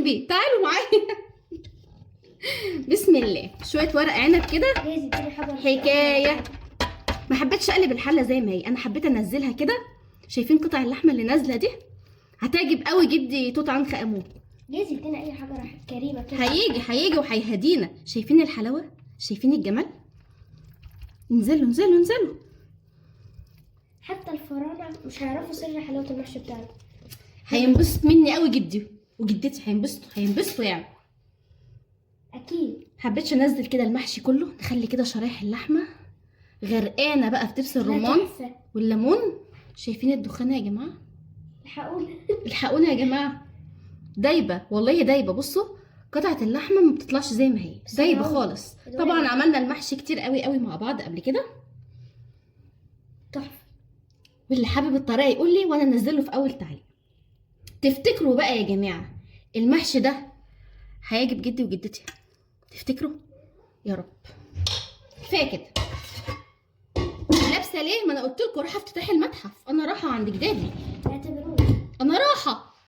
قلبي تعالوا معايا. بسم الله. شويه ورق عنب كده حكايه. ما حبيتش اقلب الحله زي ما هي، انا حبيت انزلها كده. شايفين قطع اللحمه اللي نازله دي؟ هتعجب قوي جدي توت عنخ امون. جايز يدينا اي حاجه كريمه كده. هيجي وهيهدينا. شايفين الحلاوه؟ شايفين الجمال؟ انزلوا انزلوا انزلوا. حتى الفراعنه مش هيعرفوا سر حلاوه المحشي بتاعنا. هينبسط مني قوي جدي وجدتي، هينبسطوا يعني. اكيد. حبيتش انزل كده المحشي كله، نخلي كده شرايح اللحمه غرقانه بقى في دبس الرمان والليمون. شايفين الدخانه يا جماعه؟ الحقونا يا جماعه. دايبه والله دايبه. بصوا قطعه اللحمه ما بتطلعش زي ما هي، دايبه خالص. طبعا عملنا المحشي كتير قوي قوي مع بعض قبل كده. تحفه. واللي حابب الطريقه يقول لي وانا انزله في اول تعليق. تفتكروا بقى يا جماعه المحشي ده هيعجب جدي وجدتي؟ تفتكروا؟ يا رب. كفايه كده. لابسه ليه؟ ما انا قلت لكم رايحه افتتاح المتحف، انا رايحه عند جدادي. اعتبروه انا رايحه.